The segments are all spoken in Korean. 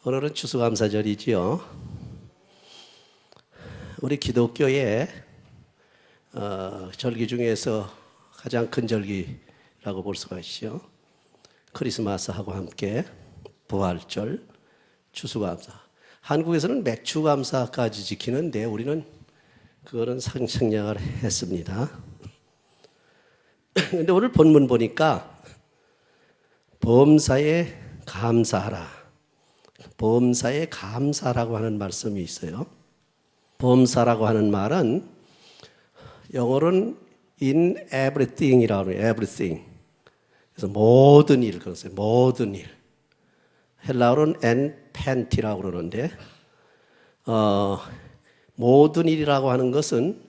오늘은 추수감사절이지요. 우리 기독교의 절기 중에서 가장 큰 절기라고 볼 수가 있죠. 크리스마스하고 함께 부활절, 추수감사. 한국에서는 맥추감사까지 지키는데 우리는 그거는 생략을 했습니다. 근데 오늘 본문 보니까 범사에 감사하라. 범사에 감사라고 하는 말씀이 있어요. 범사라고 하는 말은 영어로는 in everything이라고 해요. everything. 그래서 모든 일 그러세요. 모든 일. 헬라어로는 엔펜티라고 그러는데 모든 일이라고 하는 것은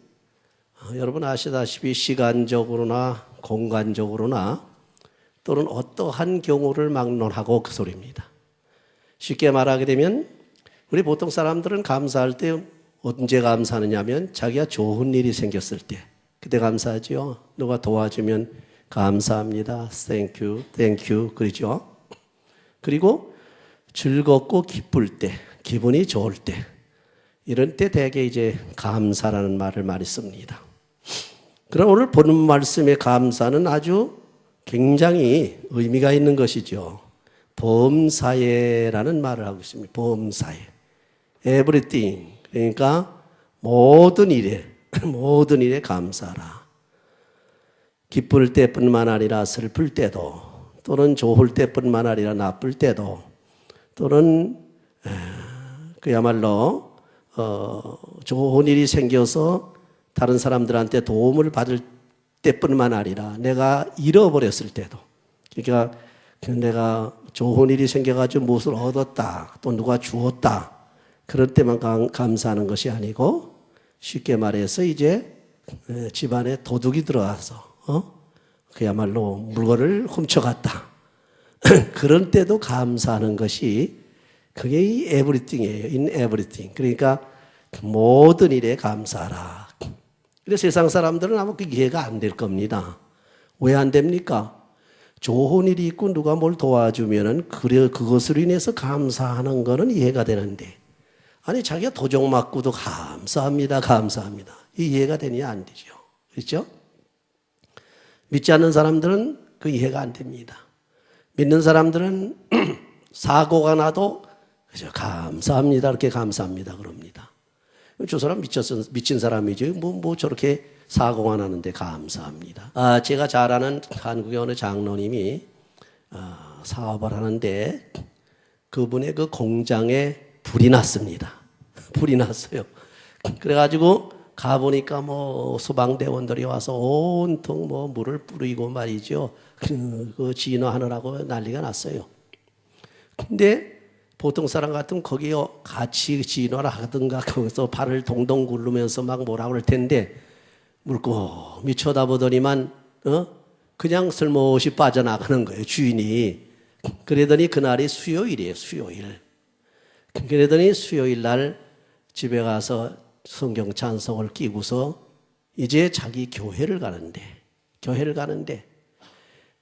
여러분 아시다시피 시간적으로나 공간적으로나 또는 어떠한 경우를 막론하고 그 소리입니다. 쉽게 말하게 되면 우리 보통 사람들은 감사할 때 언제 감사하느냐 하면 자기가 좋은 일이 생겼을 때 그때 감사하죠. 누가 도와주면 감사합니다. Thank you, thank you 그러죠. 그리고 즐겁고 기쁠 때, 기분이 좋을 때 이런 때 대개 이제 감사라는 말을 많이 씁니다. 그럼 오늘 보는 말씀의 감사는 아주 굉장히 의미가 있는 것이죠. 범사에라는 말을 하고 있습니다. 범사에. everything. 그러니까 모든 일에 감사하라. 기쁠 때뿐만 아니라 슬플 때도 또는 좋을 때뿐만 아니라 나쁠 때도 또는 그야말로 좋은 일이 생겨서 다른 사람들한테 도움을 받을 때뿐만 아니라 내가 잃어버렸을 때도 그러니까 내가 좋은 일이 생겨가지고 무엇을 얻었다 또 누가 주었다 그럴 때만 감사하는 것이 아니고 쉽게 말해서 이제 집안에 도둑이 들어와서 그야말로 물건을 훔쳐갔다 그런 때도 감사하는 것이 그게 이 everything이에요. in everything. 그러니까 모든 일에 감사하라. 근데 세상 사람들은 아마 그 이해가 안 될 겁니다. 왜 안 됩니까? 좋은 일이 있고 누가 뭘 도와주면은 그것으로 인해서 감사하는 거는 이해가 되는데 아니 자기가 도적 맞고도 감사합니다. 이 이해가 되냐 안 되죠. 그렇죠? 믿지 않는 사람들은 그 이해가 안 됩니다. 믿는 사람들은 사고가 나도 그죠 감사합니다. 이렇게 감사합니다. 그럽니다. 저 사람 미친 사람이죠. 뭐 저렇게 사고가 나는데 감사합니다. 제가 잘 아는 한국의 어느 장로님이 사업을 하는데 그분의 그 공장에 불이 났습니다. 불이 났어요. 그래가지고 가보니까 뭐 소방대원들이 와서 온통 뭐 물을 뿌리고 말이죠. 그 진화하느라고 난리가 났어요. 근데 보통 사람 같으면 거기에 같이 진화를 하든가 거기서 발을 동동 굴르면서 막 뭐라고 그럴 텐데 물고미 쳐다보더니만 그냥 슬며시 빠져나가는 거예요. 주인이. 그러더니 그날이 수요일이에요. 수요일. 그러더니 수요일 날 집에 가서 성경 찬송을 끼고서 이제 자기 교회를 가는데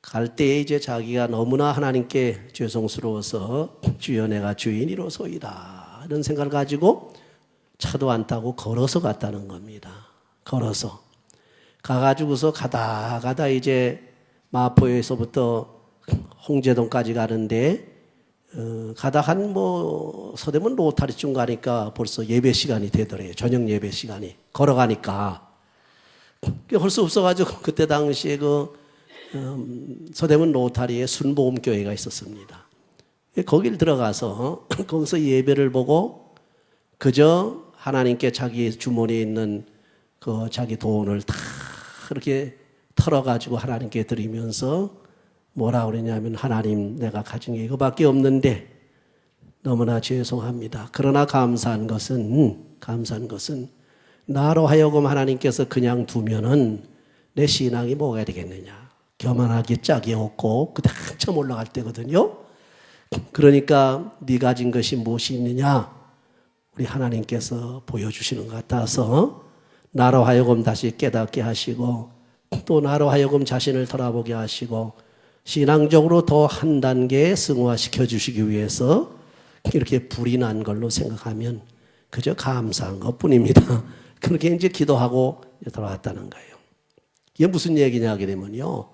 갈 때에 이제 자기가 너무나 하나님께 죄송스러워서 주여 내가 주인이로소이다 이런 생각을 가지고 차도 안 타고 걸어서 갔다는 겁니다. 걸어서 가가지고서 가다 이제 마포에서부터 홍제동까지 가는데 가다 한 서대문 로타리쯤 가니까 벌써 예배 시간이 되더래요. 저녁 예배 시간이 걸어가니까 할 수 없어가지고 그때 당시에 서대문 로타리에 순복음교회가 있었습니다. 거길 들어가서 거기서 예배를 보고 그저 하나님께 자기 주머니에 있는 그 자기 돈을 다 그렇게 털어가지고 하나님께 드리면서 뭐라 그러냐면 하나님 내가 가진 게 이거밖에 없는데 너무나 죄송합니다. 그러나 감사한 것은 나로 하여금 하나님께서 그냥 두면은 내 신앙이 뭐가 되겠느냐. 교만하게 짝이 없고 그때 한참 올라갈 때거든요. 그러니까 네 가진 것이 무엇이 있느냐 우리 하나님께서 보여주시는 것 같아서 나로 하여금 다시 깨닫게 하시고 또 나로 하여금 자신을 돌아보게 하시고 신앙적으로 더 한 단계 승화시켜 주시기 위해서 이렇게 불이 난 걸로 생각하면 그저 감사한 것뿐입니다. 그렇게 이제 기도하고 돌아왔다는 거예요. 이게 무슨 얘기냐 하게 되면요,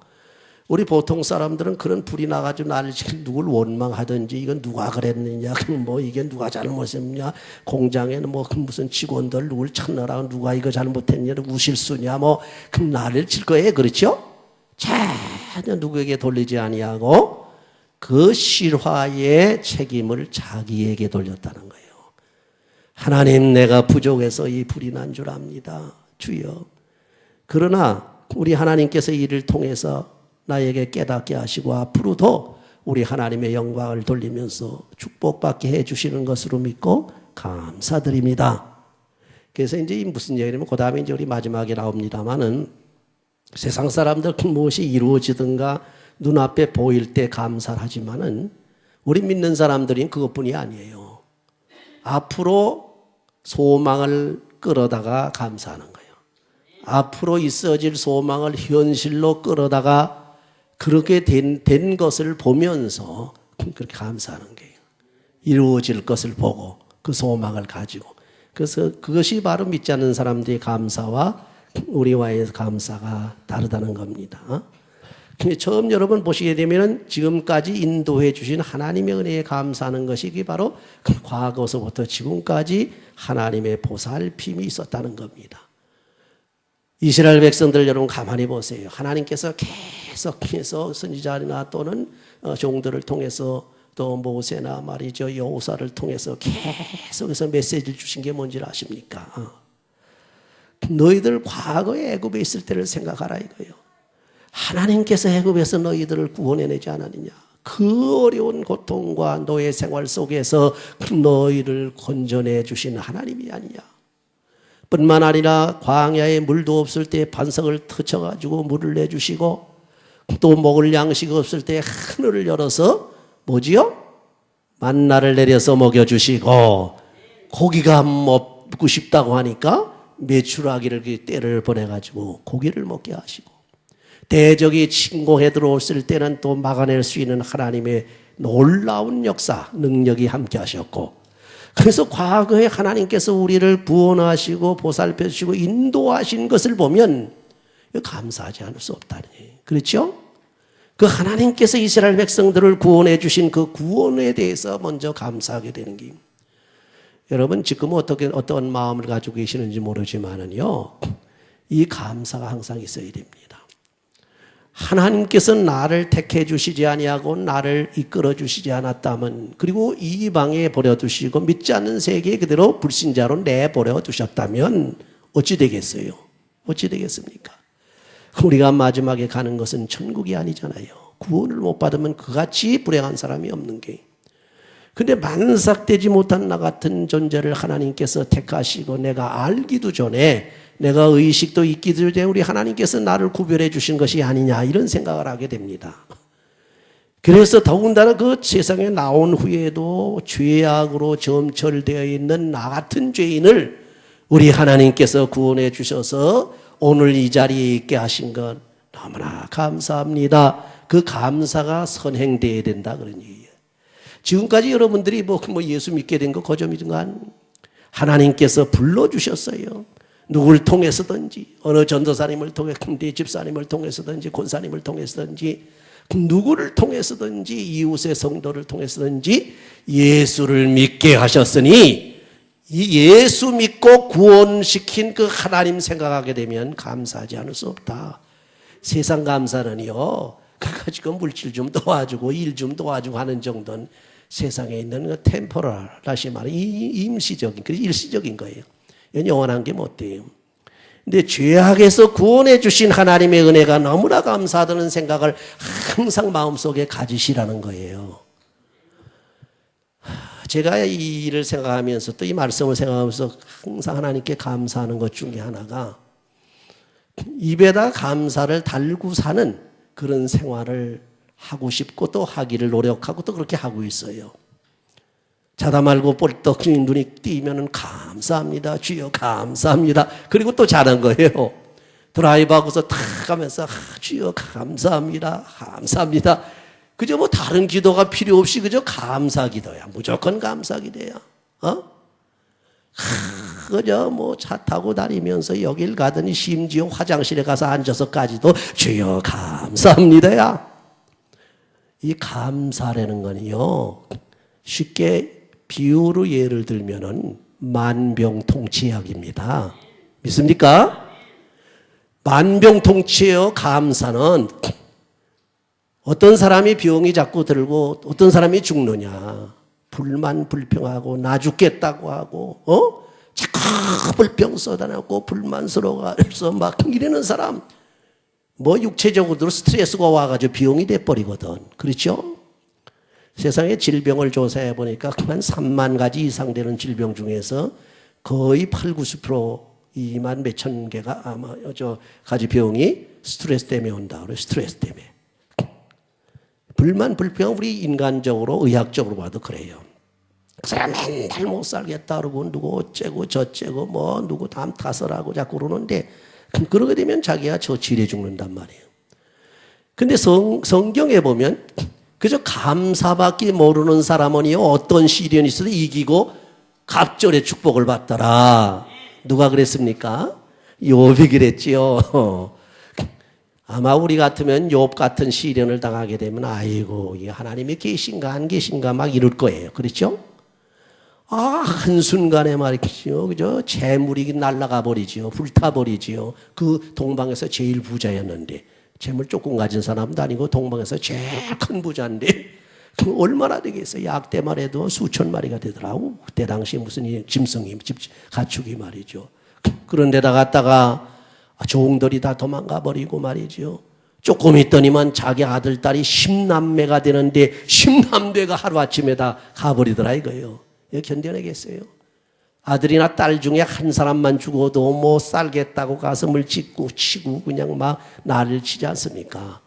우리 보통 사람들은 그런 불이 나가지고 나를 지금 누굴 원망하든지 이건 누가 그랬느냐, 뭐 이게 누가 잘못했냐, 공장에는 뭐 무슨 직원들 누굴 찾느라 누가 이거 잘못했냐, 누구 실수냐, 뭐 그럼 나를 칠 거예요. 그렇죠? 전혀 누구에게 돌리지 아니하고 그 실화의 책임을 자기에게 돌렸다는 거예요. 하나님, 내가 부족해서 이 불이 난 줄 압니다. 주여. 그러나 우리 하나님께서 이를 통해서 나에게 깨닫게 하시고 앞으로도 우리 하나님의 영광을 돌리면서 축복받게 해주시는 것으로 믿고 감사드립니다. 그래서 이제 무슨 얘기냐면 그 다음에 이제 우리 마지막에 나옵니다만은 세상 사람들 무엇이 이루어지든가 눈앞에 보일 때 감사를 하지만은 우리 믿는 사람들은 그것뿐이 아니에요. 앞으로 소망을 끌어다가 감사하는 거예요. 앞으로 있어질 소망을 현실로 끌어다가 그렇게 된 것을 보면서 그렇게 감사하는 거예요. 이루어질 것을 보고 그 소망을 가지고. 그래서 그것이 바로 믿지 않는 사람들의 감사와 우리와의 감사가 다르다는 겁니다. 처음 여러분 보시게 되면 지금까지 인도해 주신 하나님의 은혜에 감사하는 것이 바로 과거서부터 지금까지 하나님의 보살핌이 있었다는 겁니다. 이스라엘 백성들 여러분 가만히 보세요. 하나님께서 계속해서 선지자나 또는 종들을 통해서 또 모세나 말이죠, 여호사를 통해서 계속해서 메시지를 주신 게 뭔지 아십니까? 너희들 과거에 애굽에 있을 때를 생각하라 이거예요. 하나님께서 애굽에서 너희들을 구원해내지 않았느냐. 그 어려운 고통과 노예 생활 속에서 너희를 건져내 주신 하나님이 아니냐. 뿐만 아니라 광야에 물도 없을 때 반석을 터쳐가지고 물을 내주시고 또 먹을 양식 없을 때 하늘을 열어서 뭐지요? 만나를 내려서 먹여주시고 고기가 먹고 싶다고 하니까 메추라기를 떼를 보내가지고 고기를 먹게 하시고 대적이 침공해 들어왔을 때는 또 막아낼 수 있는 하나님의 놀라운 역사, 능력이 함께 하셨고 그래서 과거에 하나님께서 우리를 구원하시고 보살펴 주시고 인도하신 것을 보면 감사하지 않을 수 없다니. 그렇죠? 그 하나님께서 이스라엘 백성들을 구원해 주신 그 구원에 대해서 먼저 감사하게 되는 게. 여러분 지금 어떤 마음을 가지고 계시는지 모르지만은요, 이 감사가 항상 있어야 됩니다. 하나님께서 나를 택해 주시지 아니하고 나를 이끌어 주시지 않았다면, 그리고 이방에 버려두시고 믿지 않는 세계에 그대로 불신자로 내버려 두셨다면 어찌 되겠어요? 어찌 되겠습니까? 우리가 마지막에 가는 것은 천국이 아니잖아요. 구원을 못 받으면 그같이 불행한 사람이 없는 게. 근데 만삭되지 못한 나 같은 존재를 하나님께서 택하시고 내가 알기도 전에, 내가 의식도 있기도 전에 우리 하나님께서 나를 구별해 주신 것이 아니냐, 이런 생각을 하게 됩니다. 그래서 더군다나 그 세상에 나온 후에도 죄악으로 점철되어 있는 나 같은 죄인을 우리 하나님께서 구원해 주셔서 오늘 이 자리에 있게 하신 것 너무나 감사합니다. 그 감사가 선행되어야 된다 그런 얘기예요. 지금까지 여러분들이 뭐 예수 믿게 된 거 거점이지만 하나님께서 불러주셨어요. 누굴 통해서든지, 어느 전도사님을 통해서든지, 집사님을 통해서든지, 권사님을 통해서든지, 누구를 통해서든지, 이웃의 성도를 통해서든지 예수를 믿게 하셨으니 이 예수 믿고 구원시킨 그 하나님 생각하게 되면 감사하지 않을 수 없다. 세상 감사는요, 가지고 물질 좀 도와주고 일 좀 도와주고 하는 정도는 세상에 있는 그 템포럴, 다시 말해 임시적인, 일시적인 거예요. 영원한 게 못 돼요. 근데 죄악에서 구원해 주신 하나님의 은혜가 너무나 감사하다는 생각을 항상 마음속에 가지시라는 거예요. 제가 이 일을 생각하면서 또 이 말씀을 생각하면서 항상 하나님께 감사하는 것 중에 하나가, 입에다 감사를 달고 사는 그런 생활을 하고 싶고 또 하기를 노력하고 또 그렇게 하고 있어요. 자다 말고 뻘떡 눈이 띄면은 감사합니다. 주여 감사합니다. 그리고 또 자는 거예요. 드라이브하고서 탁 가면서 주여 감사합니다. 감사합니다. 그저 뭐 다른 기도가 필요 없이 그저 감사 기도야. 무조건 감사 기도야. 그저 뭐 차 타고 다니면서 여길 가더니 심지어 화장실에 가서 앉아서까지도 주여 감사합니다야. 이 감사라는 거는요, 쉽게 비유로 예를 들면은 만병통치약입니다. 믿습니까? 만병통치의 감사는 어떤 사람이 병이 자꾸 들고 어떤 사람이 죽느냐, 불만 불평하고 나 죽겠다고 하고 자꾸 불평 쏟아내고 불만스러워서 막 이러는 사람, 뭐 육체적으로 스트레스가 와가지고 병이 돼버리거든. 그렇죠? 세상의 질병을 조사해 보니까 한 3만 가지 이상 되는 질병 중에서 거의 8, 90% 2만 몇천 개가 아마 가지 병이 스트레스 때문에 온다. 그래, 스트레스 때문에. 불만 불평 우리 인간적으로 의학적으로 봐도 그래요. 그 사람 맨날 못 살겠다 그러고 누구 어째고 저째고 뭐 누구 다음 탓을 하고 자꾸 그러는데 그러게 되면 자기가 저질해 죽는단 말이에요. 근데 성경에 보면 그저 감사밖에 모르는 사람은요 어떤 시련이 있어도 이기고 갑절의 축복을 받더라. 누가 그랬습니까? 욥이 그랬지요. 아마 우리 같으면 욥 같은 시련을 당하게 되면 아이고 이 하나님이 계신가 안 계신가 막 이럴 거예요. 그렇죠? 한순간에 말이죠. 그죠? 재물이 날아가 버리지요. 불타버리지요. 그 동방에서 제일 부자였는데, 재물 조금 가진 사람도 아니고 동방에서 제일 큰 부자인데, 얼마나 되겠어요? 약대만 해도 수천 마리가 되더라고. 그때 당시에 무슨 짐승이, 가축이 말이죠. 그런 데다 갔다가 종들이 다 도망가 버리고 말이죠. 조금 있더니만 자기 아들, 딸이 10남매가 되는데 10남매가 하루아침에 다 가버리더라 이거예요. 견뎌내겠어요? 아들이나 딸 중에 한 사람만 죽어도 못 살겠다고 가슴을 찢고 치고 그냥 막 난리를 치지 않습니까?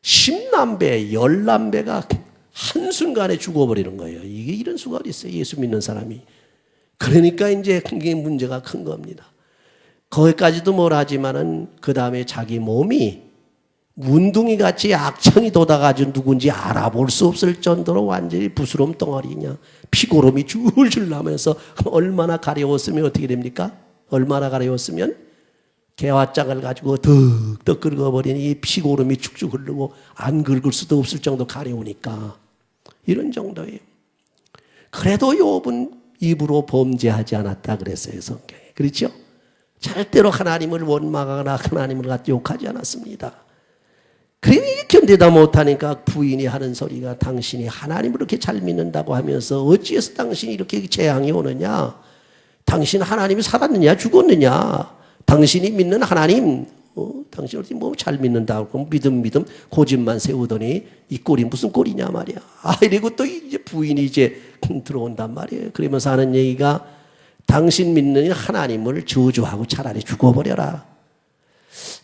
10남배, 10남배가 한순간에 죽어버리는 거예요. 이게 이런 수가 어디 있어요? 예수 믿는 사람이. 그러니까 이제 그게 문제가 큰 겁니다. 거기까지도 뭘 하지만은 그 다음에 자기 몸이 문둥이 같이 악청이 돋아가지고 누군지 알아볼 수 없을 정도로 완전히 부스럼 덩어리냐. 피고름이 줄줄 나면서 얼마나 가려웠으면 어떻게 됩니까? 얼마나 가려웠으면 개화장을 가지고 덕덕 긁어버리니 이 피고름이 축축 흐르고 안 긁을 수도 없을 정도 가려우니까 이런 정도예요. 그래도 욥은 입으로 범죄하지 않았다 그랬어요 성경에. 그렇죠? 절대로 하나님을 원망하거나 하나님을 갖다 욕하지 않았습니다. 그러니 견디다 못하니까 부인이 하는 소리가 당신이 하나님을 이렇게 잘 믿는다고 하면서 어찌해서 당신이 이렇게 재앙이 오느냐? 당신 하나님이 살았느냐 죽었느냐? 당신이 믿는 하나님 당신 어디 뭐 잘 믿는다고 믿음 고집만 세우더니 이 꼴이 무슨 꼴이냐 말이야. 이러고 또 이제 부인이 이제 들어온단 말이에요. 그러면서 하는 얘기가 당신 믿는 하나님을 저주하고 차라리 죽어버려라.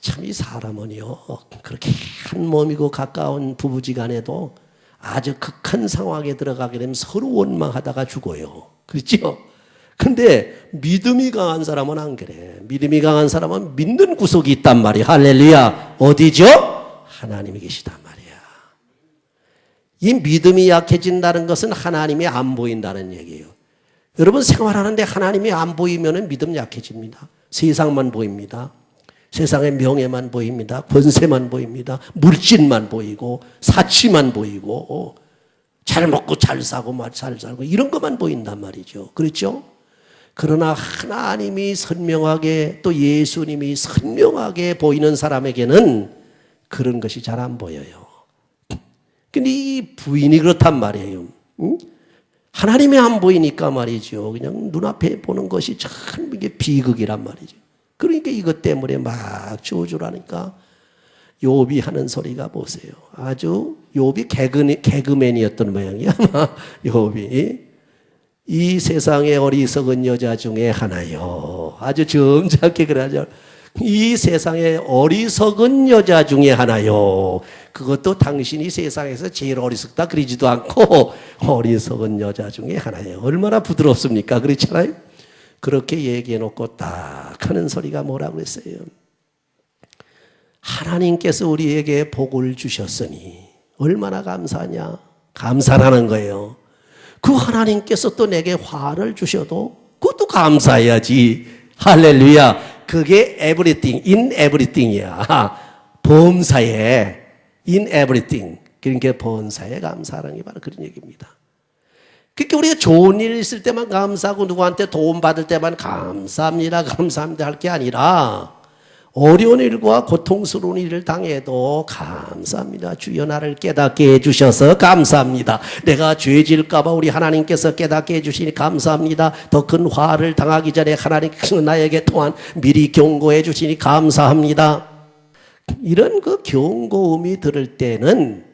참 이 사람은요 그렇게 한 몸이고 가까운 부부지간에도 아주 극한 상황에 들어가게 되면 서로 원망하다가 죽어요. 그렇죠? 근데 믿음이 강한 사람은 안 그래. 믿음이 강한 사람은 믿는 구석이 있단 말이야. 할렐루야. 어디죠? 하나님이 계시단 말이야. 이 믿음이 약해진다는 것은 하나님이 안 보인다는 얘기예요. 여러분 생활하는데 하나님이 안 보이면 믿음 약해집니다. 세상만 보입니다. 세상의 명예만 보입니다. 권세만 보입니다. 물질만 보이고 사치만 보이고 잘 먹고 잘 사고 잘 살고 이런 것만 보인단 말이죠. 그렇죠? 그러나 하나님이 선명하게 또 예수님이 선명하게 보이는 사람에게는 그런 것이 잘 안 보여요. 근데 이 부인이 그렇단 말이에요. 응? 하나님이 안 보이니까 말이죠. 그냥 눈앞에 보는 것이 참 이게 비극이란 말이죠. 그러니까 이것 때문에 막 저주라니까 욥이 하는 소리가 보세요. 아주 욥이 개그맨이었던 모양이야. 욥이 이 세상의 어리석은 여자 중에 하나요. 아주 점잖게 그러죠. 이 세상의 어리석은 여자 중에 하나요. 그것도 당신이 세상에서 제일 어리석다 그러지도 않고 어리석은 여자 중에 하나예요. 얼마나 부드럽습니까? 그렇잖아요. 그렇게 얘기해놓고 딱 하는 소리가 뭐라고 했어요? 하나님께서 우리에게 복을 주셨으니 얼마나 감사하냐? 감사하는 거예요. 그 하나님께서 또 내게 화를 주셔도 그것도 감사해야지. 할렐루야. 그게 everything, in everything이야. 범사에, in everything. 그러니까 범사에 감사하는 게 바로 그런 얘기입니다. 그러니까 우리가 좋은 일 있을 때만 감사하고 누구한테 도움 받을 때만 감사합니다, 감사합니다 할 게 아니라 어려운 일과 고통스러운 일을 당해도 감사합니다. 주여 나를 깨닫게 해주셔서 감사합니다. 내가 죄질까 봐 우리 하나님께서 깨닫게 해주시니 감사합니다. 더 큰 화를 당하기 전에 하나님께서 나에게 또한 미리 경고해 주시니 감사합니다. 이런 그 경고음이 들을 때는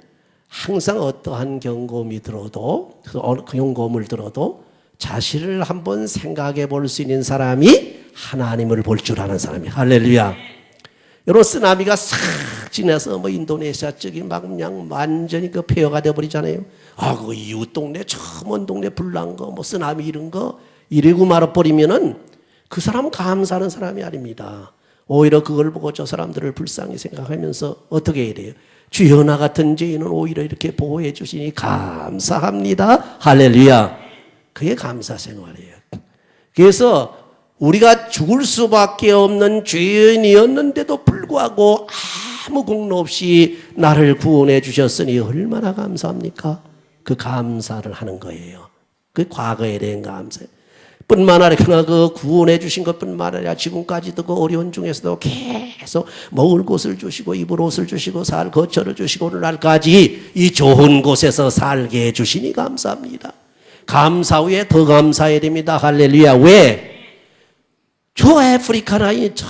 항상 어떠한 경고음이 들어도, 그 경고음을 들어도 자신을 한번 생각해 볼 수 있는 사람이 하나님을 볼 줄 아는 사람이에요. 할렐루야. 여러분, 쓰나미가 싹 지나서 뭐 인도네시아 쪽이 막 그냥 완전히 그 폐허가 되어버리잖아요. 아, 그 이웃 동네, 처음 온 동네 불난 거, 뭐 쓰나미 이런 거, 이러고 말아버리면은 그 사람은 감사하는 사람이 아닙니다. 오히려 그걸 보고 저 사람들을 불쌍히 생각하면서 어떻게 해야 돼요? 주여 나 같은 죄인은 오히려 이렇게 보호해 주시니 감사합니다. 할렐루야. 그게 감사 생활이에요. 그래서 우리가 죽을 수밖에 없는 죄인이었는데도 불구하고 아무 공로 없이 나를 구원해 주셨으니 얼마나 감사합니까? 그 감사를 하는 거예요. 그 과거에 대한 감사. 뿐만 아니라 그 구원해 주신 것뿐만 아니라 지금까지도 그 어려운 중에서도 계속 먹을 곳을 주시고 입을 옷을 주시고 살 거처를 주시고 오늘날까지 이 좋은 곳에서 살게 해 주시니 감사합니다. 감사 후에 더 감사해야 됩니다. 할렐루야. 왜? 저 아프리카나 저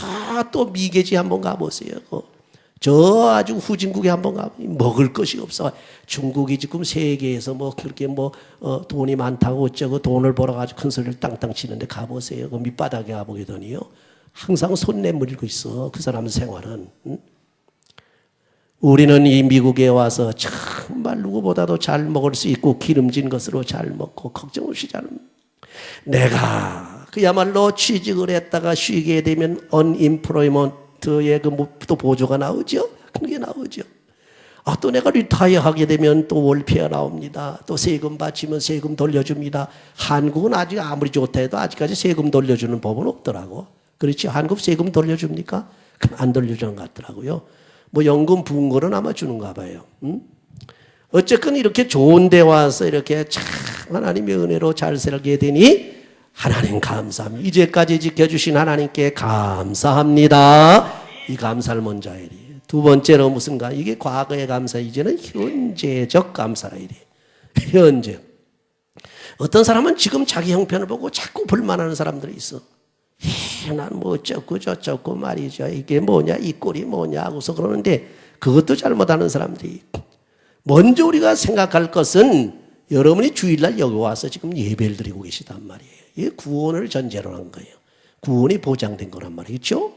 또 미개지 한번 가보세요. 저 아주 후진국에 한번 가보세요. 먹을 것이 없어. 중국이 지금 세계에서 뭐 그렇게 돈이 많다고 어쩌고 돈을 벌어가지고 큰 소리를 땅땅 치는데 가보세요. 그 밑바닥에 가보게더니요. 항상 손 내밀고 있어. 그 사람 생활은. 응? 우리는 이 미국에 와서 정말 누구보다도 잘 먹을 수 있고 기름진 것으로 잘 먹고 걱정 없이 잘 먹고 내가 그야말로 취직을 했다가 쉬게 되면 unemployment의 또 보조가 나오죠. 그게 나오죠. 아, 또 내가 리타이어 하게 되면 또 월페어 나옵니다. 또 세금 바치면 세금 돌려줍니다. 한국은 아직 아무리 좋다 해도 아직까지 세금 돌려주는 법은 없더라고. 그렇지? 한국 세금 돌려줍니까? 안 돌려주는 것 같더라고요. 뭐 연금 부은 거는 아마 주는가 봐요. 응? 어쨌건 이렇게 좋은 데 와서 이렇게 참 하나님의 은혜로 잘 살게 되니 하나님 감사합니다. 이제까지 지켜주신 하나님께 감사합니다. 이 감사를 먼저 해야 돼요. 두 번째로 무슨가? 이게 과거의 감사, 이제는 현재적 감사라 이래. 현재. 어떤 사람은 지금 자기 형편을 보고 자꾸 불만하는 사람들이 있어. 난 뭐 어쩌고 저쩌고 말이죠. 이게 뭐냐, 이 꼴이 뭐냐 하고서 그러는데 그것도 잘못하는 사람들이 있고. 먼저 우리가 생각할 것은 여러분이 주일날 여기 와서 지금 예배를 드리고 계시단 말이에요. 이게 구원을 전제로 한 거예요. 구원이 보장된 거란 말이죠.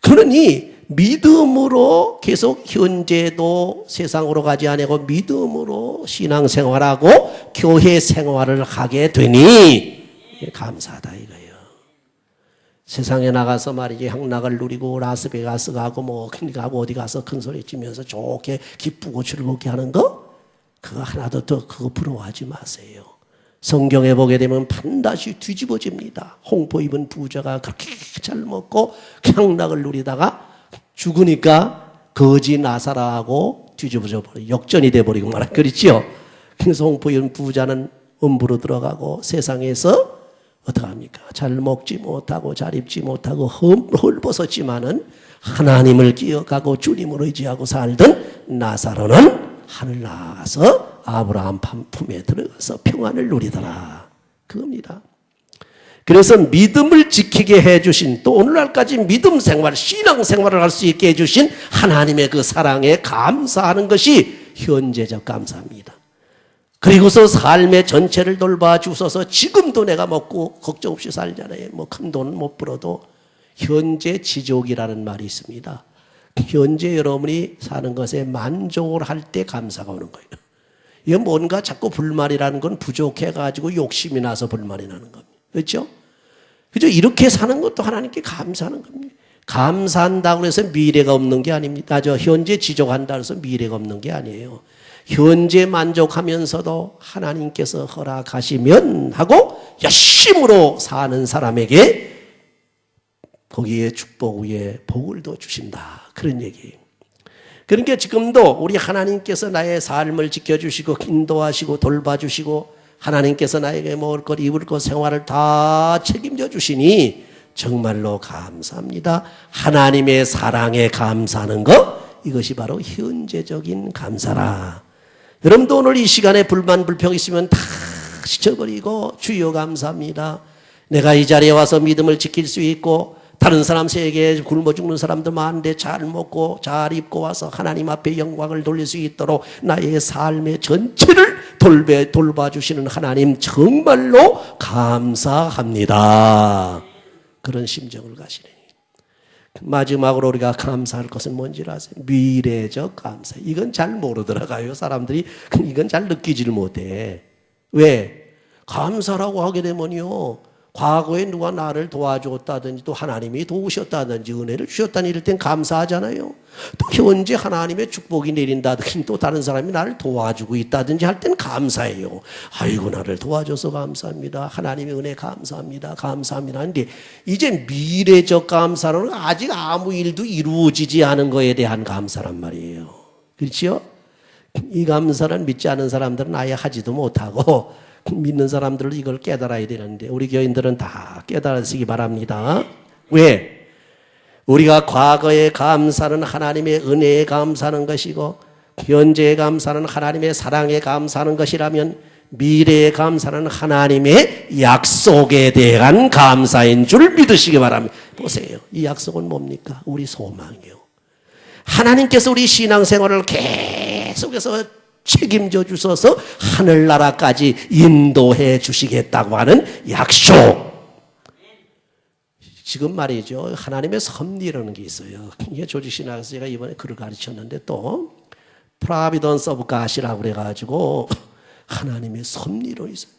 그러니 믿음으로 계속 현재도 세상으로 가지 않고 믿음으로 신앙생활하고 교회 생활을 하게 되니 감사하다 이거예요. 세상에 나가서 말이지 향락을 누리고 라스베가스 가고 뭐 가고 어디 가서 큰 소리 치면서 좋게 기쁘고 즐겁게 하는 거 그거 하나도 더 그거 부러워하지 마세요. 성경에 보게 되면 반드시 뒤집어집니다. 홍포 입은 부자가 그렇게 잘 먹고 향락을 누리다가 죽으니까 거지 나사라하고 뒤집어져 버려 역전이 돼버리고 말아 그렇지요. 그래서 홍포 입은 부자는 음부로 들어가고 세상에서 어떡합니까? 잘 먹지 못하고 잘 입지 못하고 헐벗었지만은 하나님을 기억하고 주님을 의지하고 살던 나사로는 하늘 나가서 아브라함 품에 들어가서 평안을 누리더라. 그겁니다. 그래서 믿음을 지키게 해주신 또 오늘날까지 믿음 생활, 신앙 생활을 할 수 있게 해주신 하나님의 그 사랑에 감사하는 것이 현재적 감사입니다. 그리고서 삶의 전체를 돌봐주셔서 지금도 내가 먹고 걱정 없이 살잖아요. 뭐 큰 돈 못 벌어도 현재 지족이라는 말이 있습니다. 현재 여러분이 사는 것에 만족을 할 때 감사가 오는 거예요. 이게 뭔가 자꾸 불만이라는 건 부족해가지고 욕심이 나서 불만이 나는 겁니다. 그렇죠? 그죠? 이렇게 사는 것도 하나님께 감사하는 겁니다. 감사한다고 해서 미래가 없는 게 아닙니다. 현재 지족한다고 해서 미래가 없는 게 아니에요. 현재 만족하면서도 하나님께서 허락하시면 하고 열심으로 사는 사람에게 거기에 축복 위에 복을 더 주신다. 그런 얘기예요. 그러니까 지금도 우리 하나님께서 나의 삶을 지켜주시고 인도하시고 돌봐주시고 하나님께서 나에게 먹을 것 입을 것 생활을 다 책임져 주시니 정말로 감사합니다. 하나님의 사랑에 감사하는 것, 이것이 바로 현재적인 감사라. 여러분도 오늘 이 시간에 불만 불평 있으면 다 지쳐버리고 주여 감사합니다. 내가 이 자리에 와서 믿음을 지킬 수 있고 다른 사람 세계에 굶어 죽는 사람들 많은데 잘 먹고 잘 입고 와서 하나님 앞에 영광을 돌릴 수 있도록 나의 삶의 전체를 돌봐주시는 하나님 정말로 감사합니다. 그런 심정을 가시네. 마지막으로 우리가 감사할 것은 뭔지 아세요? 미래적 감사. 이건 잘 모르더라고요. 사람들이 이건 잘 느끼지를 못해. 왜? 감사라고 하게 되면요, 과거에 누가 나를 도와줬다든지 또 하나님이 도우셨다든지 은혜를 주셨다니 이럴 땐 감사하잖아요. 또 현재 하나님의 축복이 내린다든지 또 다른 사람이 나를 도와주고 있다든지 할 땐 감사해요. 아이고 나를 도와줘서 감사합니다. 하나님의 은혜 감사합니다. 감사합니다. 근데 이제 미래적 감사로는 아직 아무 일도 이루어지지 않은 거에 대한 감사란 말이에요. 그렇죠? 이 감사는 믿지 않은 사람들은 아예 하지도 못하고 믿는 사람들은 이걸 깨달아야 되는데 우리 교인들은 다 깨달으시기 바랍니다. 왜? 우리가 과거에 감사는 하나님의 은혜에 감사하는 것이고 현재에 감사는 하나님의 사랑에 감사하는 것이라면 미래에 감사는 하나님의 약속에 대한 감사인 줄 믿으시기 바랍니다. 보세요. 이 약속은 뭡니까? 우리 소망이요. 하나님께서 우리 신앙생활을 계속해서 책임져 주셔서 하늘나라까지 인도해 주시겠다고 하는 약속. 지금 말이죠. 하나님의 섭리라는 게 있어요. 이게 조직신학에서 제가 이번에 글을 가르쳤는데 또 Providence of God이라고 그래가지고 하나님의 섭리로 있어요.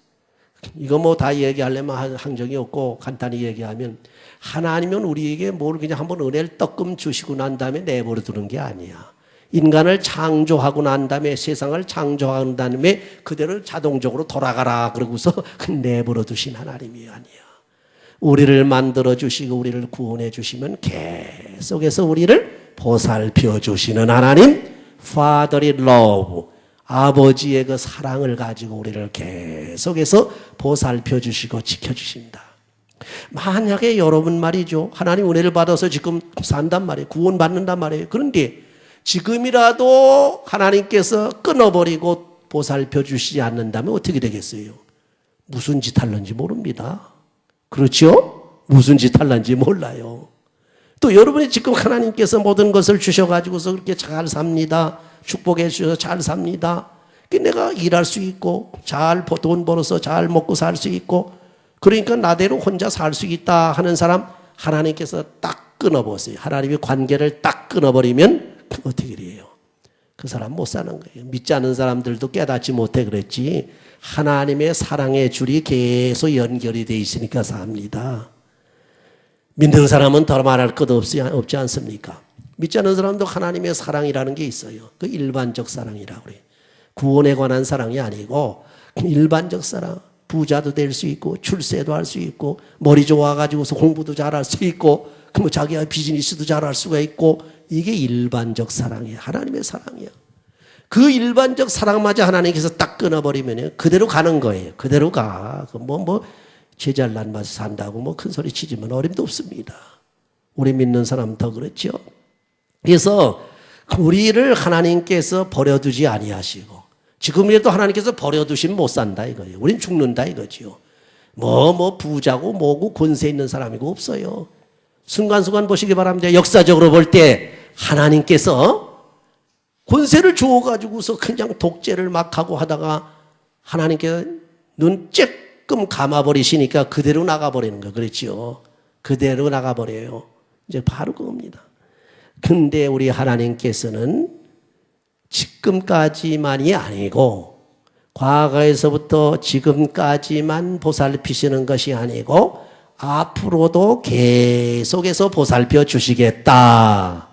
이거 뭐 다 얘기하려면 항정이 없고 간단히 얘기하면 하나님은 우리에게 뭘 그냥 한번 은혜를 떡금 주시고 난 다음에 내버려 두는 게 아니야. 인간을 창조하고 난 다음에 세상을 창조한 다음에 그대로 자동적으로 돌아가라 그러고서 내버려 두신 하나님이 아니야. 우리를 만들어 주시고 우리를 구원해 주시면 계속해서 우리를 보살펴 주시는 하나님, Fatherly Love, 아버지의 그 사랑을 가지고 우리를 계속해서 보살펴 주시고 지켜 주신다. 만약에 여러분 말이죠, 하나님 은혜를 받아서 지금 산단 말이에요. 구원 받는단 말이에요. 그런데 지금이라도 하나님께서 끊어버리고 보살펴 주시지 않는다면 어떻게 되겠어요? 무슨 짓 할는지 모릅니다. 그렇죠? 무슨 짓 할는지 몰라요. 또 여러분이 지금 하나님께서 모든 것을 주셔가지고서 그렇게 잘 삽니다. 축복해 주셔서 잘 삽니다. 내가 일할 수 있고 잘 돈 벌어서 잘 먹고 살 수 있고 그러니까 나대로 혼자 살 수 있다 하는 사람 하나님께서 딱 끊어보세요. 하나님의 관계를 딱 끊어버리면 어떻게 돼요? 그 사람 못 사는 거예요. 믿지 않는 사람들도 깨닫지 못해 그랬지 하나님의 사랑의 줄이 계속 연결이 돼 있으니까 삽니다. 믿는 사람은 더 말할 것 없지 않습니까? 믿지 않는 사람도 하나님의 사랑이라는 게 있어요. 그 일반적 사랑이라고 그래요. 구원에 관한 사랑이 아니고 일반적 사랑. 부자도 될 수 있고 출세도 할 수 있고 머리 좋아가지고서 공부도 잘할 수 있고 뭐 자기가 비즈니스도 잘할 수가 있고 이게 일반적 사랑이야. 하나님의 사랑이야. 그 일반적 사랑마저 하나님께서 딱 끊어버리면 그대로 가는 거예요. 그대로 가. 제잘난 맛에 산다고 뭐 큰 소리 치지만 어림도 없습니다. 우리 믿는 사람 더 그렇죠. 그래서 우리를 하나님께서 버려두지 아니하시고 지금이라도 하나님께서 버려두시면 못 산다 이거예요. 우린 죽는다 이거지요. 부자고 뭐고 권세 있는 사람이고 없어요. 순간순간 보시기 바랍니다. 역사적으로 볼 때 하나님께서 권세를 주어가지고서 그냥 독재를 막 하고 하다가 하나님께서 눈 쬐끔 감아버리시니까 그대로 나가버리는 거 그렇지요. 그대로 나가버려요. 이제 바로 그겁니다. 근데 우리 하나님께서는 지금까지만이 아니고 과거에서부터 지금까지만 보살피시는 것이 아니고 앞으로도 계속해서 보살펴 주시겠다.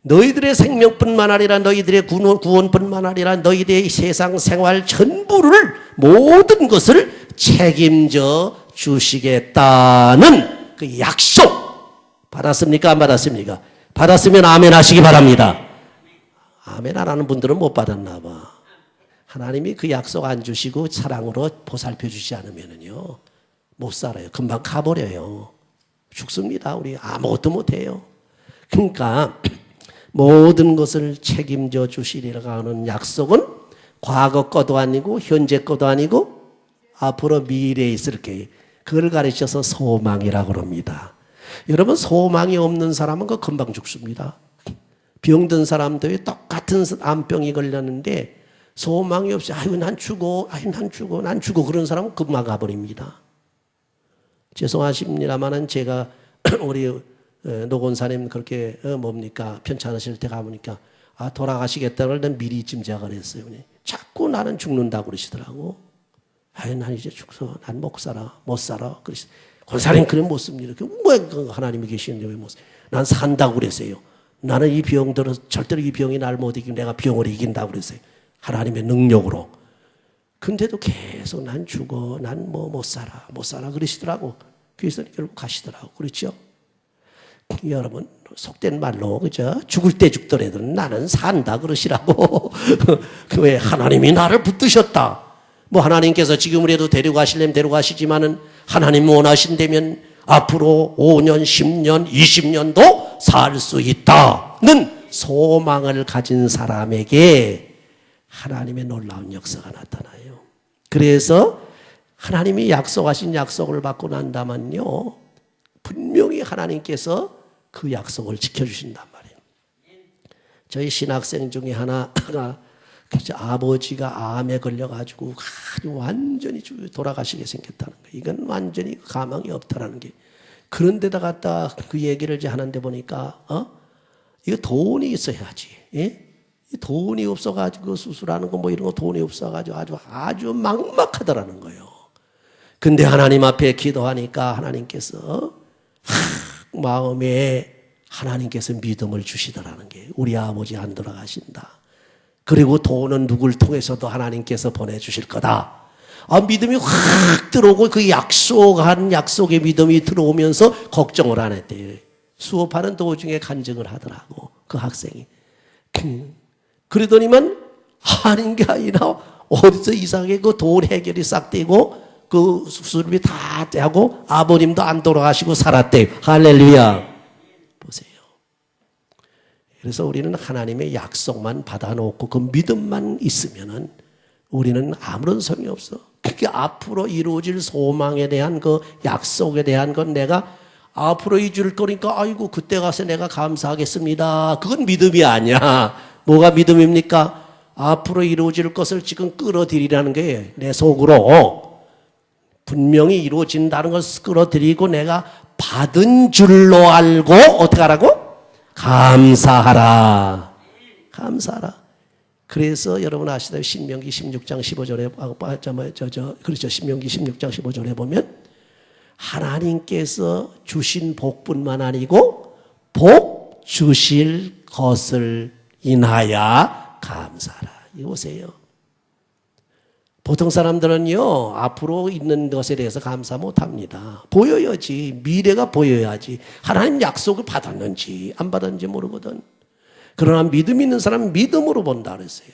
너희들의 생명뿐만 아니라 너희들의 구원뿐만 아니라 너희들의 세상 생활 전부를 모든 것을 책임져 주시겠다는 그 약속 받았습니까? 안 받았습니까? 받았으면 아멘 하시기 바랍니다. 아멘 안 하는 분들은 못 받았나 봐. 하나님이 그 약속 안 주시고 사랑으로 보살펴 주지 않으면요 못 살아요. 금방 가버려요. 죽습니다. 우리 아무것도 못해요. 그러니까 모든 것을 책임져 주시리라고 하는 약속은 과거 것도 아니고 현재 것도 아니고 앞으로 미래에 있을 게 그걸 가르쳐서 소망이라고 합니다. 여러분 소망이 없는 사람은 그 금방 죽습니다. 병든 사람들이 똑같은 암병이 걸렸는데 소망이 없이 아유 난 죽어 그런 사람은 금방 가버립니다. 죄송하십니다만은 제가 우리 노건사님 그렇게 뭡니까 편찮으실 때 가보니까 돌아가시겠다는 걸 미리 짐작을 했어요. 자꾸 나는 죽는다고 그러시더라고. 아유 난 이제 죽어 난 못 살아 그러시. 권사님 그래 못 씁니다. 왜 하나님이 계시는데 왜 못 써? 난 산다고 그랬어요. 나는 이 병들어 절대로 이 병이 날 못 이기고 내가 병을 이긴다고 그랬어요. 하나님의 능력으로. 근데도 계속 난 죽어 난 못 살아 그러시더라고. 그래서 결국 가시더라고. 그렇죠? 여러분 속된 말로 그죠? 죽을 때 죽더라도 나는 산다 그러시라고. 왜 하나님이 나를 붙드셨다. 뭐 하나님께서 지금이라도 데려가시려면 데려가시지만은 하나님 원하신다면 앞으로 5년, 10년, 20년도 살 수 있다는 소망을 가진 사람에게 하나님의 놀라운 역사가 나타나요. 그래서 하나님이 약속하신 약속을 받고 난다면요 분명히 하나님께서 그 약속을 지켜주신단 말이에요. 저희 신학생 중에 하나가 아버지가 암에 걸려가지고 아주 완전히 돌아가시게 생겼다는 거예요. 이건 완전히 가망이 없다라는 게. 그런데다 갖다 그 얘기를 이제 하는데 보니까 이거 돈이 있어야지. 예? 돈이 없어가지고 수술하는 거 뭐 이런 거 돈이 없어가지고 아주 막막하더라는 거예요. 근데 하나님 앞에 기도하니까 하나님께서 마음에 하나님께서 믿음을 주시더라는 게 우리 아버지 안 돌아가신다. 그리고 돈은 누굴 통해서도 하나님께서 보내주실 거다. 믿음이 확 들어오고 그 약속의 믿음이 들어오면서 걱정을 안 했대요. 수업하는 도중에 간증을 하더라고 그 학생이. 그러더니만 아닌 게 아니라 어디서 이상하게 그 돈 해결이 싹 되고 그 수술비 다 하고 아버님도 안 돌아가시고 살았대요. 할렐루야. 보세요. 그래서 우리는 하나님의 약속만 받아놓고 그 믿음만 있으면은 우리는 아무런 소용이 없어. 그게 앞으로 이루어질 소망에 대한 그 약속에 대한 건 내가 앞으로 이룰 거니까 아이고 그때 가서 내가 감사하겠습니다. 그건 믿음이 아니야. 뭐가 믿음입니까? 앞으로 이루어질 것을 지금 끌어들이라는 게 내 속으로 분명히 이루어진다는 것을 끌어들이고 내가 받은 줄로 알고 어떻게 하라고? 감사하라. 감사하라. 그래서 여러분 아시다시피 신명기 16장 15절에 그렇죠. 신명기 16장 15절에 보면 하나님께서 주신 복뿐만 아니고 복 주실 것을 인하여 감사하라. 이거 보세요. 보통 사람들은요 앞으로 있는 것에 대해서 감사 못합니다. 보여야지. 미래가 보여야지. 하나님 약속을 받았는지 안 받았는지 모르거든. 그러나 믿음 있는 사람은 믿음으로 본다 그랬어요.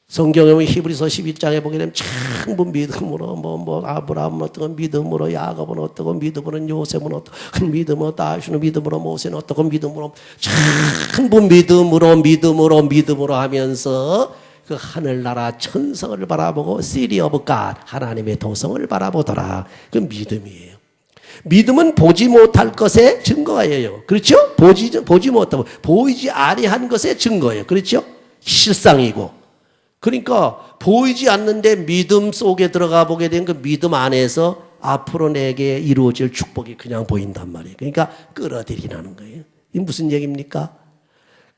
성경에 보면 히브리서 11장에 보게 되면 전부 믿음으로 아브라함은 어떻고 믿음으로 야곱은 어떻고 믿음으로 요셉은 어떻고 믿음으로 다윗은 믿음으로 모세는 어떻고 믿음으로 전부 믿음으로 하면서 그 하늘나라 천성을 바라보고 City of God 하나님의 도성을 바라보더라. 그 믿음이에요. 믿음은 보지 못할 것의 증거예요. 그렇죠? 보지 못하고 보이지 아니한 것의 증거예요. 그렇죠? 실상이고. 그러니까 보이지 않는데 믿음 속에 들어가 보게 된 그 믿음 안에서 앞으로 내게 이루어질 축복이 그냥 보인단 말이에요. 그러니까 끌어들이라는 거예요. 이게 무슨 얘기입니까?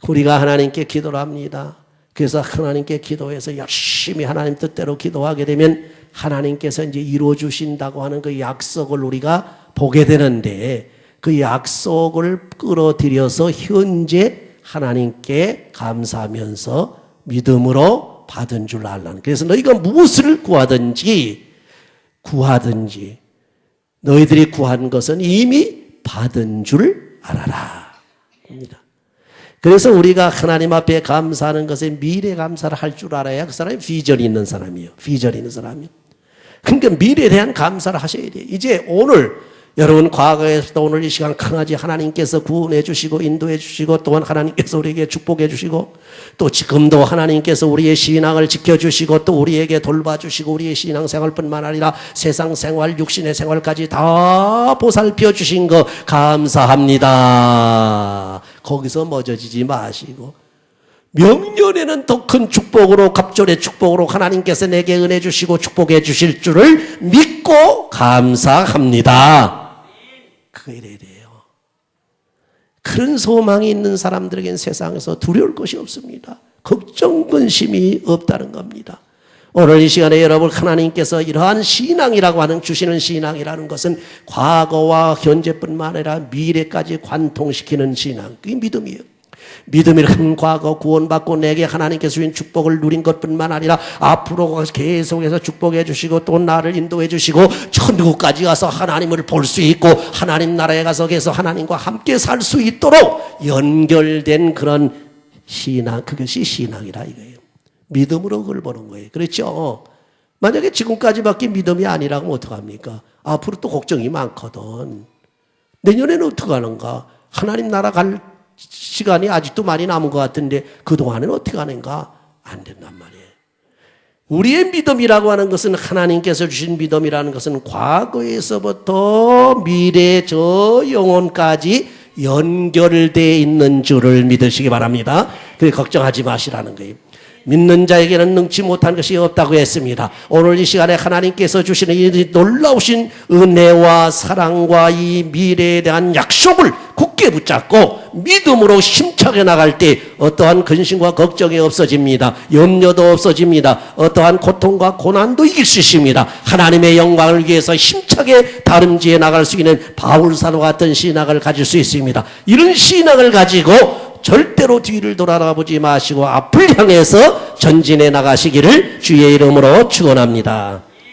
우리가 하나님께 기도를 합니다. 그래서 하나님께 기도해서 열심히 하나님 뜻대로 기도하게 되면 하나님께서 이제 이루어 주신다고 하는 그 약속을 우리가 보게 되는데 그 약속을 끌어들여서 현재 하나님께 감사하면서 믿음으로 받은 줄 알라는. 그래서 너희가 무엇을 구하든지 너희들이 구한 것은 이미 받은 줄 알아라. 그래서 우리가 하나님 앞에 감사하는 것에 미래 감사를 할 줄 알아야 그 사람이 비전이 있는 사람이에요. 비전이 있는 사람이요. 그러니까 미래에 대한 감사를 하셔야 돼요. 이제 오늘 여러분 과거에서도 오늘 이 시간 강아지 하나님께서 구원해 주시고 인도해 주시고 또한 하나님께서 우리에게 축복해 주시고 또 지금도 하나님께서 우리의 신앙을 지켜주시고 또 우리에게 돌봐주시고 우리의 신앙생활뿐만 아니라 세상 생활 육신의 생활까지 다 보살펴 주신 거 감사합니다. 거기서 멎어지지 마시고 명년에는 더 큰 축복으로 갑절의 축복으로 하나님께서 내게 은혜 주시고 축복해 주실 줄을 믿고 감사합니다. 그거 이래야 돼요. 그런 소망이 있는 사람들에겐 세상에서 두려울 것이 없습니다. 걱정, 근심이 없다는 겁니다. 오늘 이 시간에 여러분 하나님께서 이러한 신앙이라고 하는 주시는 신앙이라는 것은 과거와 현재뿐만 아니라 미래까지 관통시키는 신앙. 그게 믿음이에요. 믿음이란 과거 구원받고 내게 하나님께서 주신 축복을 누린 것뿐만 아니라 앞으로 계속해서 축복해 주시고 또 나를 인도해 주시고 천국까지 가서 하나님을 볼 수 있고 하나님 나라에 가서 계속 하나님과 함께 살 수 있도록 연결된 그런 신앙, 그것이 신앙이라 이거예요. 믿음으로 그걸 보는 거예요. 그렇죠? 만약에 지금까지밖에 믿음이 아니라고 하면 어떡합니까? 앞으로 또 걱정이 많거든. 내년에는 어떡하는가? 하나님 나라 갈 시간이 아직도 많이 남은 것 같은데 그동안은 어떻게 하는가? 안 된단 말이에요. 우리의 믿음이라고 하는 것은 하나님께서 주신 믿음이라는 것은 과거에서부터 미래 저 영혼까지 연결되어 있는 줄을 믿으시기 바랍니다. 그래서 걱정하지 마시라는 거예요. 믿는 자에게는 능치 못한 것이 없다고 했습니다. 오늘 이 시간에 하나님께서 주시는 이 놀라우신 은혜와 사랑과 이 미래에 대한 약속을 굳게 붙잡고 믿음으로 힘차게 나갈 때 어떠한 근심과 걱정이 없어집니다. 염려도 없어집니다. 어떠한 고통과 고난도 이길 수 있습니다. 하나님의 영광을 위해서 힘차게 다름쥐에 나갈 수 있는 바울사도 같은 신앙을 가질 수 있습니다. 이런 신앙을 가지고 절대로 뒤를 돌아보지 마시고 앞을 향해서 전진해 나가시기를 주의 이름으로 축원합니다.